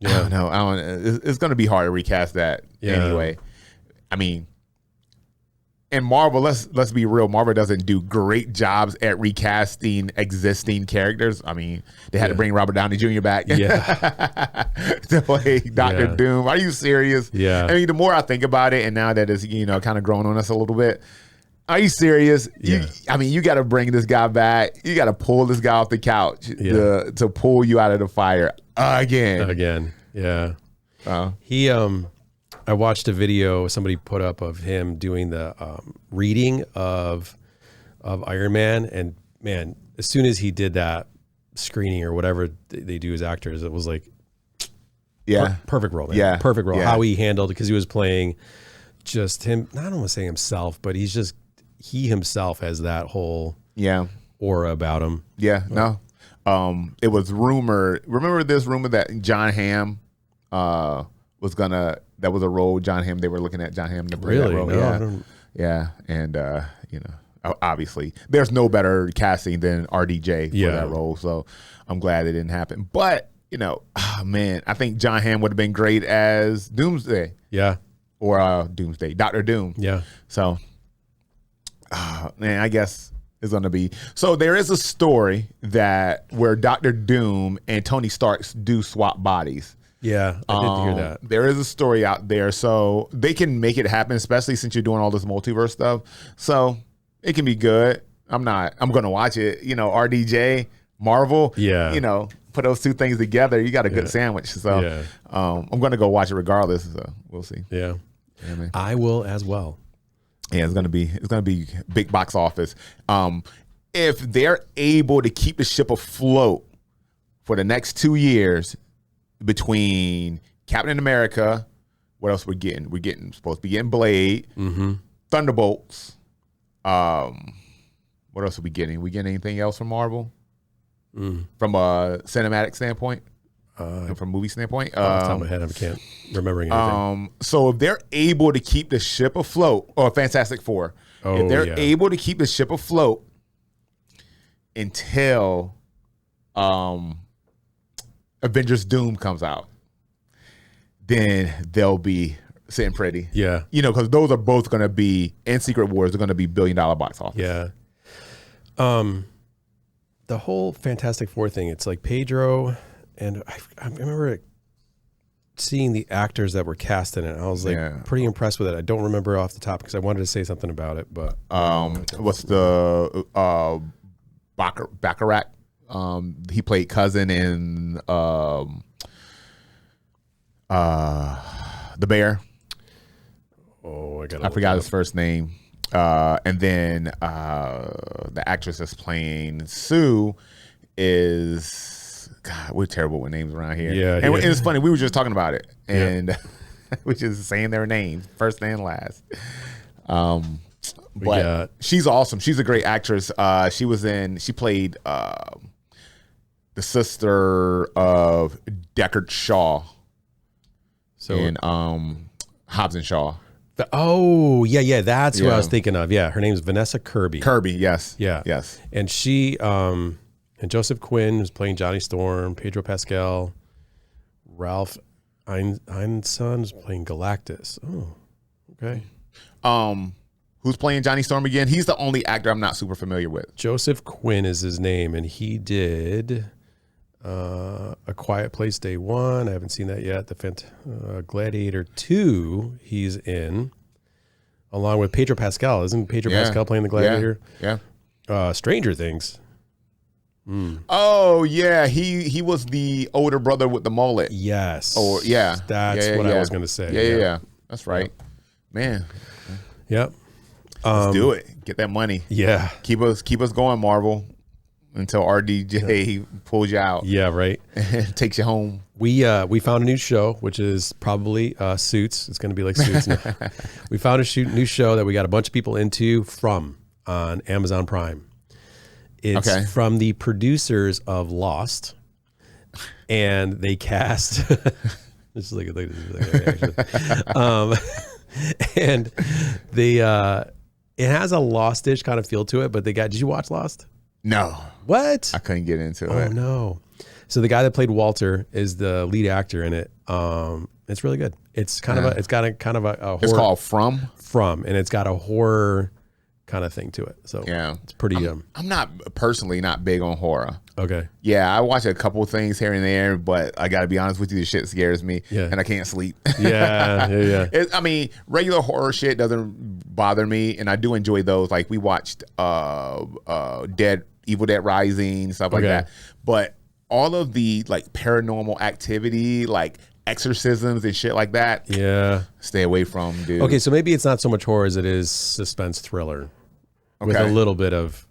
yeah, I don't know. It's going to be hard to recast that anyway. I mean, and Marvel, let's be real. Marvel doesn't do great jobs at recasting existing characters. I mean, they had to bring Robert Downey Jr. back to play Doctor Doom. Are you serious? Yeah. I mean, the more I think about it, and now that it's kind of growing on us a little bit, are you serious? Yeah. I mean, you got to bring this guy back. You got to pull this guy off the couch to pull you out of the fire again. Yeah. I watched a video somebody put up of him doing the reading of Iron Man, and man, as soon as he did that screening or whatever they do as actors, it was like, perfect role, man. Perfect role. How he handled it, because he was playing just him. I don't want to say himself, but he himself has that whole aura about him. Yeah, no. It was rumored. Remember this rumor that John Hamm was gonna. That was a role John Hamm. They were looking at John Hamm to play that role. No, And obviously there's no better casting than RDJ for that role. So I'm glad it didn't happen. But man, I think John Hamm would have been great as Doomsday. Yeah. Or Doomsday, Doctor Doom. Yeah. So, man, I guess it's going to be. So there is a story where Doctor Doom and Tony Stark do swap bodies. Yeah, I did hear that. There is a story out there, so they can make it happen, especially since you're doing all this multiverse stuff. So it can be good. I'm going to watch it. RDJ, Marvel. Yeah. Put those two things together, you got a good sandwich. So I'm going to go watch it regardless. So we'll see. Yeah, I will as well. Yeah, it's gonna be big box office. If they're able to keep the ship afloat for the next 2 years between Captain America, what else we're getting? We're supposed to be getting Blade, Thunderbolts. What else are we getting? We getting anything else from Marvel? From a cinematic standpoint? From a movie standpoint? Off the top of my head, I can't remember anything. So if they're able to keep the ship afloat, or Fantastic Four, if they're able to keep the ship afloat until Avengers Doom comes out, then they'll be sitting pretty. Yeah. Because those are both going to be, and Secret Wars are going to be $1 billion box office. Yeah. The whole Fantastic Four thing, it's like Pedro, and I remember seeing the actors that were cast in it. I was like pretty impressed with it. I don't remember off the top because I wanted to say something about it, but what's the Baccarat? He played cousin in The Bear. Oh, I forgot his first name. And then the actress that's playing Sue is, God, we're terrible with names around here. Yeah, and it's funny, we were just talking about it, and we're just saying their names, first and last. But she's awesome. She's a great actress. She played the sister of Deckard Shaw in Hobbs and Shaw. That's who I was thinking of. Yeah, her name's Vanessa Kirby. Yes. Yeah. Yes. And she, and Joseph Quinn was playing Johnny Storm, Pedro Pascal, Ralph Ineson is playing Galactus. Oh, okay. Who's playing Johnny Storm again? He's the only actor I'm not super familiar with. Joseph Quinn is his name, and he did A Quiet Place Day 1. I haven't seen that yet. Gladiator 2 he's in, along with Pedro Pascal. Isn't Pedro Pascal playing the Gladiator? Yeah. Stranger Things. Oh, yeah. He was the older brother with the mullet. Yes. Oh, yeah. That's what I was going to say. Yeah. That's right. Man. Yep. Let's do it. Get that money. Yeah. Keep us going, Marvel, until RDJ pulls you out. Yeah, right. And takes you home. We found a new show, which is probably Suits. It's going to be like Suits now. We found a new show that we got a bunch of people into on Amazon Prime. It's from the producers of Lost, and they cast. Just look at and they it has a Lost-ish kind of feel to it, but did you watch Lost? No. What? I couldn't get into it. Oh no. So the guy that played Walter is the lead actor in it. It's really good. It's got a horror. It's called From, and it's got a horror kind of thing to it. So it's pretty. I'm not personally not big on horror. Okay. Yeah, I watch a couple things here and there, but I got to be honest with you, the shit scares me, and I can't sleep. Yeah. I mean, regular horror shit doesn't bother me, and I do enjoy those. Like we watched Evil Dead Rising, stuff like that. But all of the like paranormal activity, like exorcisms and shit like that, stay away from, dude. Okay, so maybe it's not so much horror as it is suspense thriller with a little bit of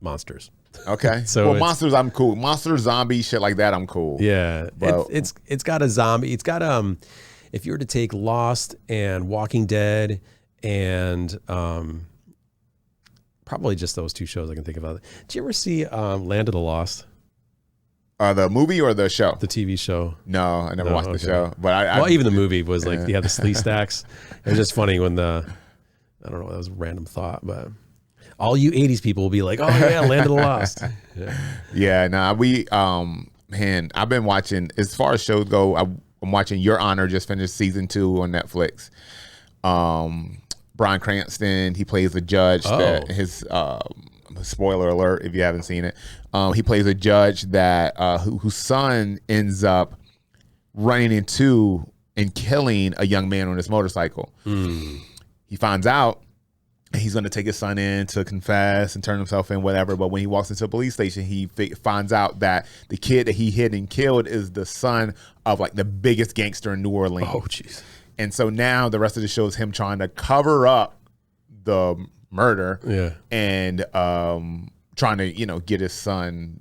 monsters. Okay. So monsters, I'm cool. Monster, zombie, shit like that, I'm cool. Yeah. But it's got a zombie. It's got if you were to take Lost and Walking Dead and probably just those two shows I can think of. Did you ever see Land of the Lost? The movie or the show? The TV show. No, I never watched the show. But even the movie was like, you had the slee stacks. It was just funny when I don't know, that was a random thought, but all you 80s people will be like, oh yeah, Land of the Lost. Man, I've been watching, as far as shows go, I'm watching Your Honor, just finished season 2 on Netflix. Bryan Cranston, he plays a judge that his spoiler alert if you haven't seen it. He plays a judge that whose son ends up running into and killing a young man on his motorcycle. He finds out and he's going to take his son in to confess and turn himself in, whatever. But when he walks into a police station, he finds out that the kid that he hit and killed is the son of like the biggest gangster in New Orleans. Oh, jeez. And so now the rest of the show is him trying to cover up the murder and trying to, get his son,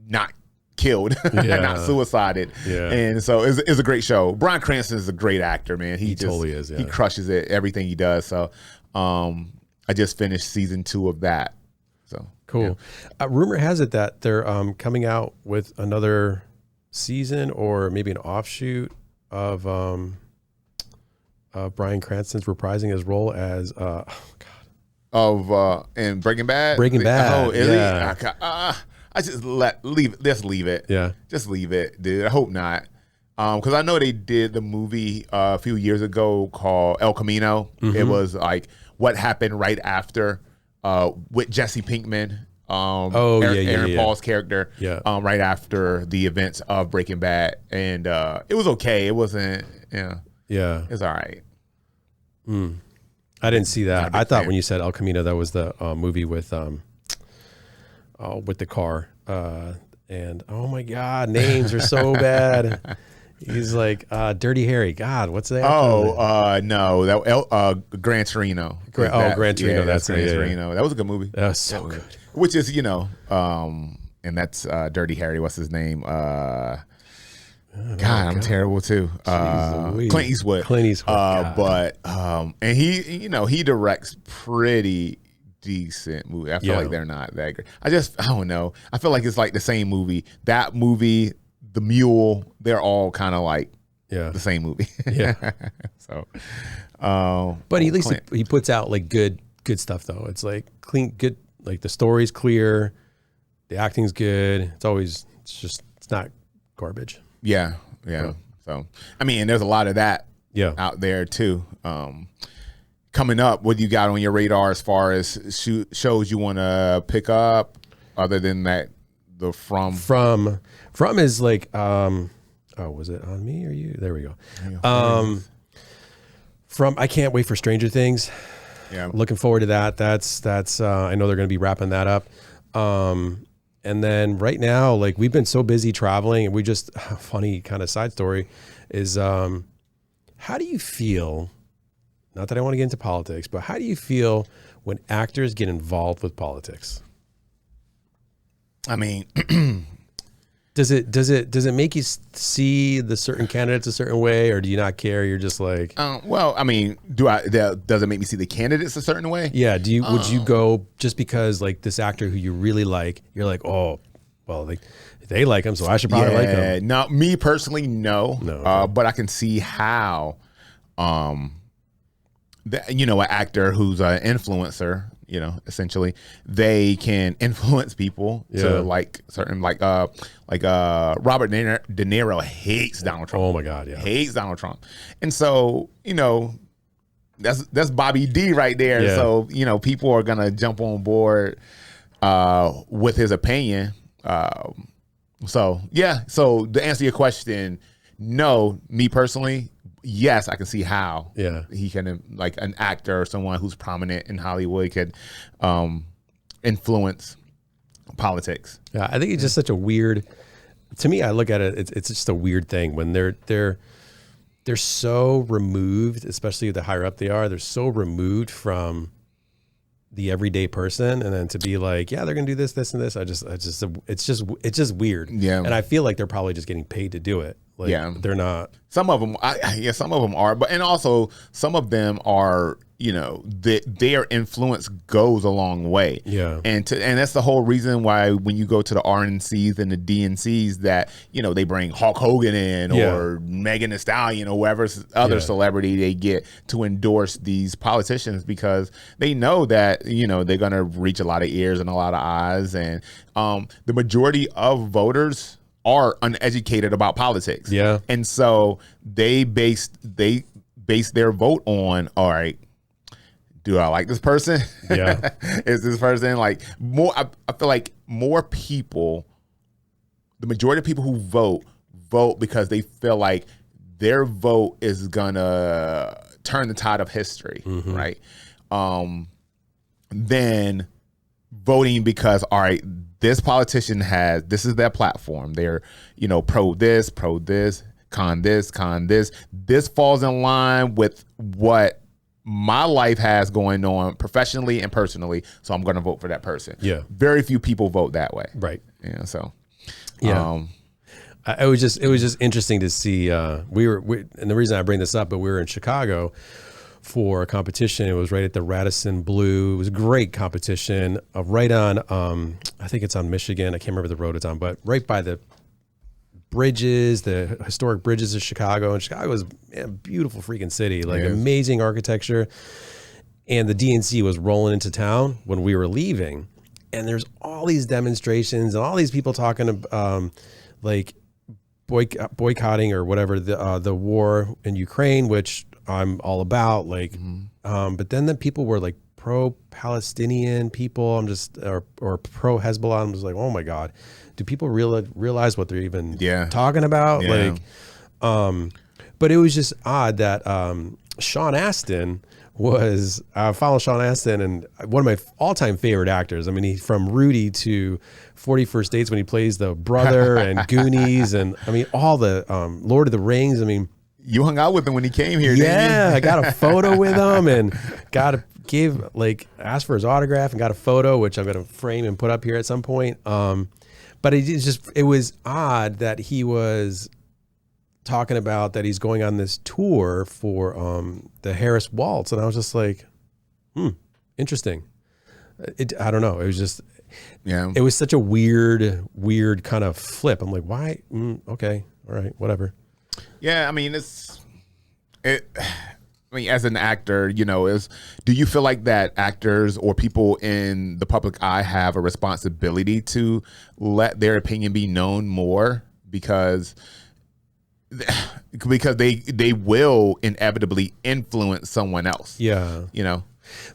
not killed, not suicided. Yeah. And so it's a great show. Bryan Cranston is a great actor, man. He totally is. Yeah. He crushes it, everything he does. So I just finished season 2 of that. So cool. Yeah. Rumor has it that they're coming out with another season or maybe an offshoot of Bryan Cranston's reprising his role as in Breaking Bad. Oh, really? I just leave it. Yeah, just leave it, dude. I hope not, because I know they did the movie a few years ago called El Camino. It was like what happened right after with Jesse Pinkman Aaron Paul's character right after the events of Breaking Bad, and it was okay. It wasn't, it's all right. I didn't see that. I thought when you said El Camino, that was the movie with the car. And oh my God, names are so bad. He's like Dirty Harry. God, what's that? No, that Gran Torino. Gran Torino. That's Gran Torino. That was a good movie. That was so good. Which is, and that's Dirty Harry. What's his name? God, I'm terrible too. Clint Eastwood. But and he directs pretty decent movie. I feel like they're not that great. I don't know. I feel like it's like the same movie. That movie, The Mule, they're all kind of like the same movie. So, but at least he puts out like good stuff though. It's like clean, good. Like the story's clear, the acting's good. It's not garbage. Yeah. So, I mean, there's a lot of that out there too. Coming up, what do you got on your radar as far as shows you want to pick up other than that? The From is like, was it on me or you? There we go. From, I can't wait for Stranger Things. Yeah. Looking forward to that. That's I know they're going to be wrapping that up. And then right now, like we've been so busy traveling, and we just, funny kind of side story is, how do you feel, not that I want to get into politics, but how do you feel when actors get involved with politics? I mean, does it make you see the certain candidates a certain way, or do you not care? You're just like, well, I mean, does it make me see the candidates a certain way? Yeah. Would you go just because like this actor who you really like, you're like, oh, well, they like him, so I should probably like him. Not me personally, no. But I can see how, an actor who's an influencer, essentially, they can influence people to like certain, like Robert De Niro hates Donald Trump. Oh my God, yeah, hates Donald Trump, and so that's Bobby D right there. Yeah. So people are gonna jump on board with his opinion. So to answer your question, no, me personally. Yes, I can see how he can, like an actor or someone who's prominent in Hollywood could influence politics. Yeah, I think it's just such a weird, to me, I look at it, it's just a weird thing when they're so removed, especially the higher up they are, they're so removed from the everyday person, and then to be like, yeah, they're gonna do this and this. It's just weird. Yeah, and I feel like they're probably just getting paid to do it. Like, they're not. Some of them, some of them are, but and also some of them are. Their influence goes a long way. Yeah, and that's the whole reason why when you go to the RNCs and the DNCs that they bring Hulk Hogan in or Megan Thee Stallion or whoever other celebrity they get to endorse these politicians, because they know that they're gonna reach a lot of ears and a lot of eyes, and the majority of voters are uneducated about politics. Yeah. And so they base their vote on, all right, do I like this person? Yeah. Is this person like more? I feel like more people, the majority of people who vote because they feel like their vote is gonna turn the tide of history, right? Then voting because, all right, this politician this is their platform. They're, pro this, con this. This falls in line with what my life has going on professionally and personally. So I'm going to vote for that person. Yeah. Very few people vote that way. Right. Yeah. So, it was just interesting to see, and the reason I bring this up, but we were in Chicago for a competition. It was right at the Radisson Blue. It was a great competition, right on, I think it's on Michigan. I can't remember the road it's on, but right by the bridges, the historic bridges of Chicago. And Chicago is a beautiful freaking city, like amazing architecture. And the DNC was rolling into town when we were leaving. And there's all these demonstrations and all these people talking like boycotting or whatever the war in Ukraine, which I'm all about, like, but then the people were like pro-Palestinian people. I'm just or pro-Hezbollah. I'm just like, oh my God, do people realize what they're even talking about? Yeah. Like, but it was just odd that Sean Astin was I follow Sean Astin, and one of my all-time favorite actors. I mean, he from Rudy to 40 First Dates when he plays the brother and Goonies, and I mean all the Lord of the Rings. I mean, you hung out with him when he came here. Yeah, I got a photo with him and asked for his autograph and got a photo, which I'm gonna frame and put up here at some point. But it was odd that he was talking about that he's going on this tour for the Harris Waltz, and I was just like, interesting. I don't know. It was just, it was such a weird kind of flip. I'm like, why? Okay, all right, whatever. Yeah, I mean, as an actor, do you feel like that actors or people in the public eye have a responsibility to let their opinion be known more because they will inevitably influence someone else? Yeah.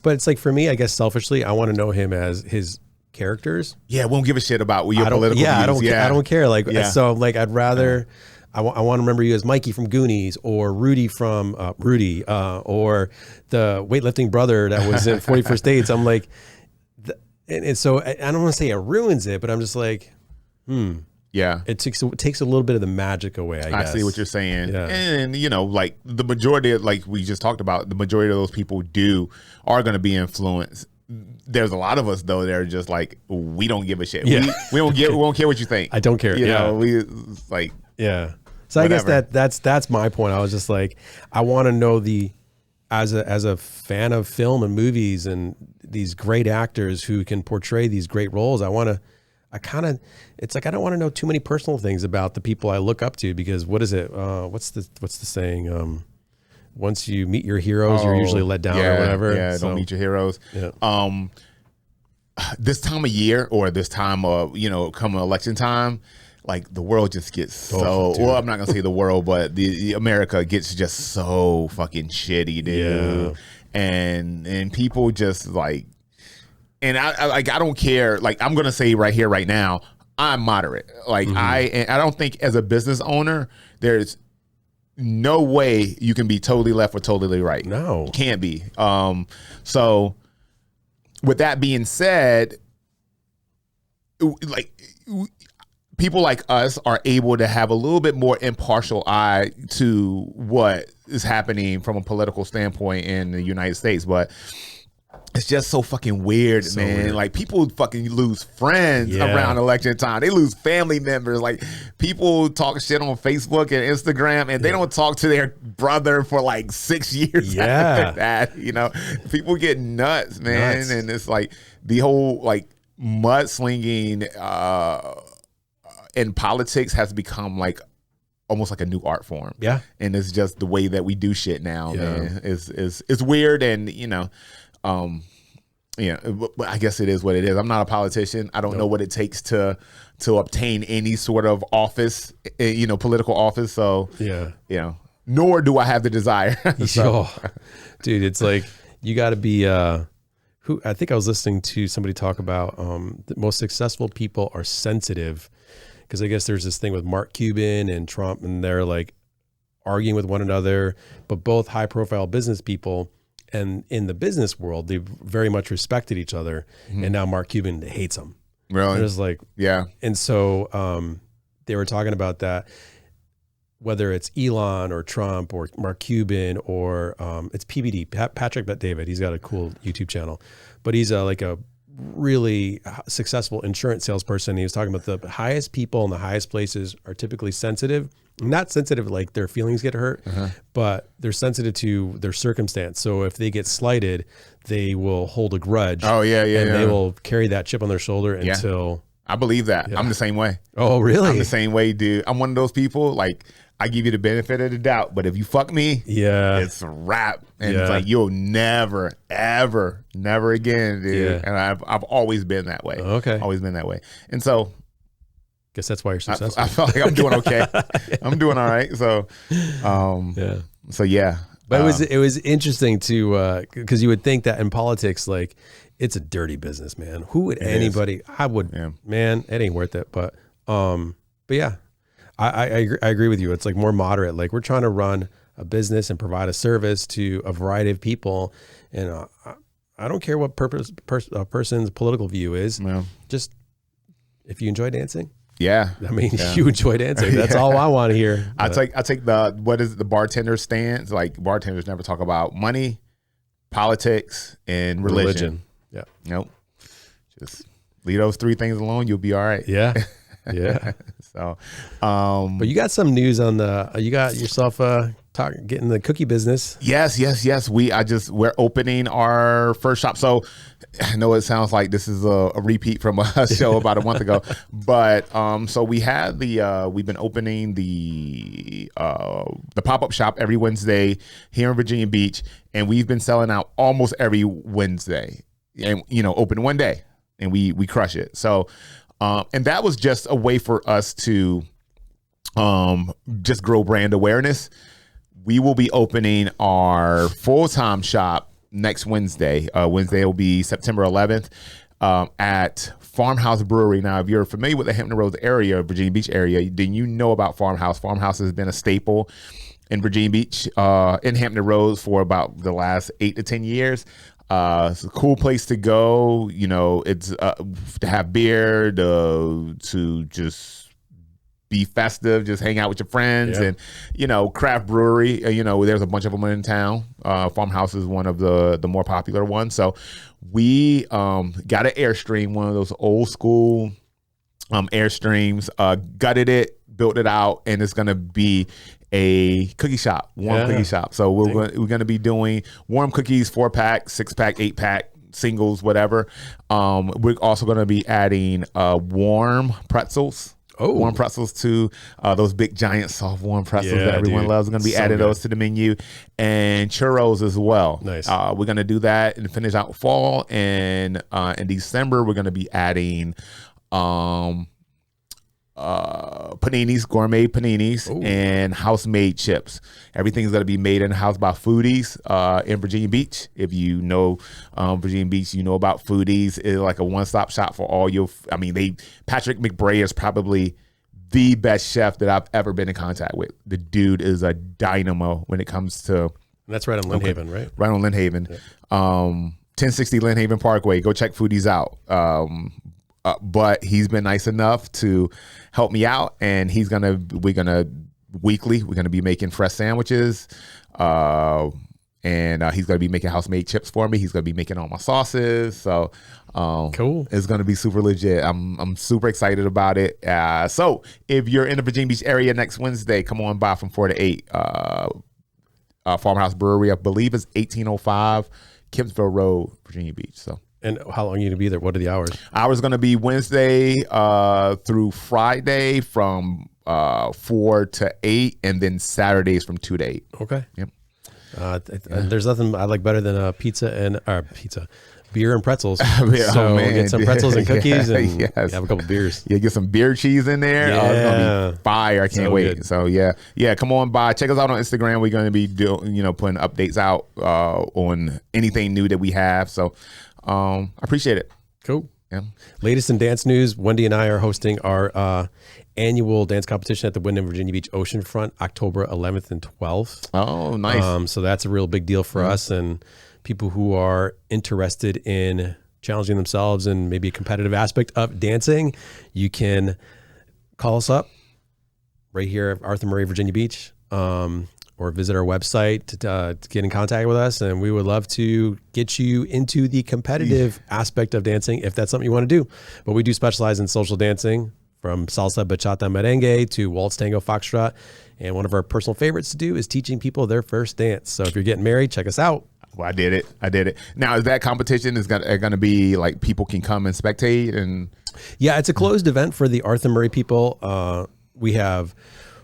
But it's like, for me, I guess selfishly, I want to know him as his characters. Yeah, won't give a shit about your political views. I don't care. Like, so like, I'd rather, I want to remember you as Mikey from Goonies, or Rudy from Rudy, or the weightlifting brother that was in 40 First Dates. I'm like, and so I don't want to say it ruins it, but I'm just like, yeah, it takes a little bit of the magic away, I guess. I see what you're saying. Yeah. And, like the majority, like we just talked about, the majority of those people are going to be influenced. There's a lot of us, though, that are just like, we don't give a shit. Yeah. We don't care what you think. I don't care. We like, yeah. So whatever. I guess that's my point. I was just like, I want to know as a fan of film and movies and these great actors who can portray these great roles, it's like, I don't want to know too many personal things about the people I look up to, because what is it? What's the saying? Once you meet your heroes, you're usually let down or whatever. Yeah, don't meet your heroes. Yeah. This time of year, or this time of, come election time, like the world just gets well, I'm not gonna say the world, but the America gets just so fucking shitty, dude. Yeah. And people just like, and I don't care. Like, I'm gonna say right here, right now, I'm moderate. Like, I don't think as a business owner, there's no way you can be totally left or totally right. No, you can't be. So with that being said, like, people like us are able to have a little bit more impartial eye to what is happening from a political standpoint in the United States. But it's just so fucking weird, man. Weird. Like, people fucking lose friends around election time. They lose family members. Like, people talk shit on Facebook and Instagram, and they don't talk to their brother for like 6 years after that. People get nuts, man. And it's like the whole like mudslinging in politics has become like almost like a new art form. Yeah. And it's just the way that we do shit now, man. It's weird, and but I guess it is what it is. I'm not a politician. I don't know what it takes to obtain any sort of office, political office. So nor do I have the desire. Dude, it's like, you got to be. I think I was listening to somebody talk about the most successful people are sensitive, because I guess there's this thing with Mark Cuban and Trump, and they're like arguing with one another, but both high profile business people. And in the business world, they very much respected each other. And now Mark Cuban hates him. Really? And it was like, yeah. And so they were talking about that, whether it's Elon or Trump or Mark Cuban or it's PBD, Patrick Bet-David. He's got a cool YouTube channel, but he's like a really successful insurance salesperson. He was talking about the highest people in the highest places are typically sensitive. Not sensitive like their feelings get hurt, but they're sensitive to their circumstance. So if they get slighted, they will hold a grudge. Oh, yeah. And they will carry that chip on their shoulder until... I believe that. I'm the same way. Oh, really? I'm the same way, dude. I'm one of those people, like, I give you the benefit of the doubt, but if you fuck me, it's a wrap. And it's like, you'll never, ever, never again, dude. Yeah. And I've always been that way. Okay. Always been that way. And so... Guess that's why you're successful. I feel like I'm doing okay. I'm doing all right. So, So But it was interesting to because you would think that in politics, like it's a dirty business, man. Who would anybody? I would, man. It ain't worth it. But yeah, I agree with you. It's like more moderate. Like we're trying to run a business and provide a service to a variety of people, and I don't care what a person's political view is. Yeah. Just if you enjoy dancing. Yeah, I mean, you enjoy dancing. That's all I want to hear. I take the bartender stance. Like bartenders never talk about money, politics, and religion. Yeah. Nope. Just leave those three things alone. You'll be all right. Yeah. Yeah. So, but you got some news on you got yourself getting the cookie business. Yes. We're opening our first shop. So I know it sounds like this is a repeat from a show about a month ago, but so we've been opening the pop-up shop every Wednesday here in Virginia Beach, and we've been selling out almost every Wednesday, and open one day and we crush it. So and that was just a way for us to just grow brand awareness. We will be opening our full-time shop next Wednesday. Wednesday will be September 11th at Farmhouse Brewery. Now, if you're familiar with the Hampton Roads area, Virginia Beach area, then you know about Farmhouse. Farmhouse has been a staple in Virginia Beach, in Hampton Roads for about the last 8 to 10 years. It's a cool place to go. It's to have beer, to just be festive, just hang out with your friends, and craft brewery. There's a bunch of them in town. Farmhouse is one of the more popular ones. So we got an Airstream, one of those old school Airstreams, gutted it, built it out, and it's gonna be a cookie shop, warm cookie shop. So we're going to be doing warm cookies, 4-pack, 6-pack, 8-pack, singles, whatever. We're also going to be adding warm pretzels. Warm pretzels to those big giant soft warm pretzels that everyone loves. We're going to be adding those to the menu, and churros as well. Nice. We're going to do that and finish out fall. And in December, we're going to be adding paninis, gourmet paninis, and house-made chips. Everything's going to be made in house by Foodies in Virginia Beach. If you know Virginia Beach, you know about Foodies. It's like a one-stop shop for all your. Patrick McBray is probably the best chef that I've ever been in contact with. The dude is a dynamo when it comes to. And that's right on Lynnhaven, right? Right on Lynnhaven, 1060 Lynnhaven Parkway. Go check Foodies out. But he's been nice enough to help me out, and we're gonna be making fresh sandwiches, and he's gonna be making house-made chips for me. He's gonna be making all my sauces. So cool. It's gonna be super legit. I'm super excited about it. So if you're in the Virginia Beach area next Wednesday, come on by from 4 to 8. Farmhouse Brewery, I believe, is 1805 Kempsville Road, Virginia Beach. So. And how long are you going to be there? What are the hours? Hours going to be Wednesday through Friday from 4 to 8, and then Saturdays from 2 to 8. Okay. Yep. There's nothing I like better than beer and pretzels. So get some pretzels and cookies and have a couple beers. Yeah, get some beer cheese in there. Yeah. It's gonna be fire. I can't wait. Good. So yeah, come on by. Check us out on Instagram. We're gonna be putting updates out on anything new that we have. So I appreciate it. Cool. Yeah. Latest in dance news, Wendy and I are hosting our annual dance competition at the Wyndham Virginia Beach Oceanfront, October 11th and 12th. Oh, nice. So that's a real big deal for us and people who are interested in challenging themselves and maybe a competitive aspect of dancing. You can call us up right here at Arthur Murray, Virginia Beach, or visit our website to get in contact with us. And we would love to get you into the competitive aspect of dancing if that's something you want to do. But we do specialize in social dancing, from salsa, bachata, merengue to waltz, tango, foxtrot. And one of our personal favorites to do is teaching people their first dance. So if you're getting married, check us out. Well, I did it. Now, is that competition going to be like people can come and spectate? And yeah, it's a closed event for the Arthur Murray people. We have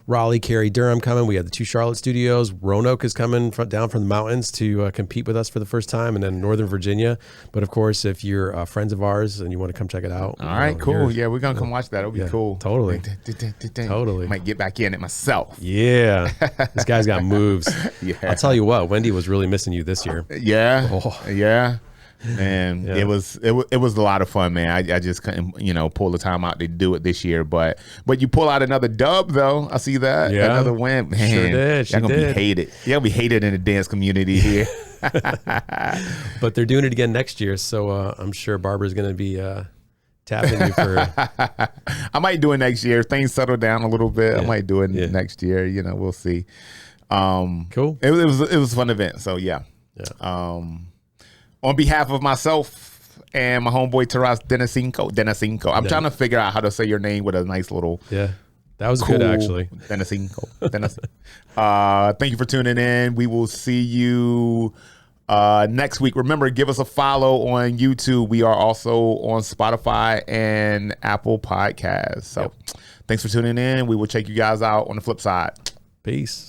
Raleigh, Cary, Durham coming. We have the 2 Charlotte studios. Roanoke is coming down from the mountains to compete with us for the first time, and then Northern Virginia. But of course, if you're friends of ours and you want to come check it out, all right, cool. Yeah, we're gonna come watch that. It'll be cool. Totally. Totally. Might get back in it myself. Yeah, this guy's got moves. Yeah, I'll tell you what, Wendy was really missing you this year. Yeah, yeah. And it was a lot of fun, man. I just couldn't, pull the time out to do it this year. But you pull out another dub, though. I see that. Yeah. Another win. Man, sure did. You're going to be hated. You're going to be hated in the dance community here. But they're doing it again next year. So I'm sure Barbara's going to be tapping you for. I might do it next year. Things settle down a little bit. Yeah. I might do it next year. We'll see. Cool. It was a fun event. So, yeah. On behalf of myself and my homeboy Taras Denisinko. I'm trying to figure out how to say your name with a nice little that was cool, good actually. Denisinko. Thank you for tuning in. We will see you next week. Remember, give us a follow on YouTube. We are also on Spotify and Apple Podcasts. So thanks for tuning in. We will check you guys out on the flip side. Peace.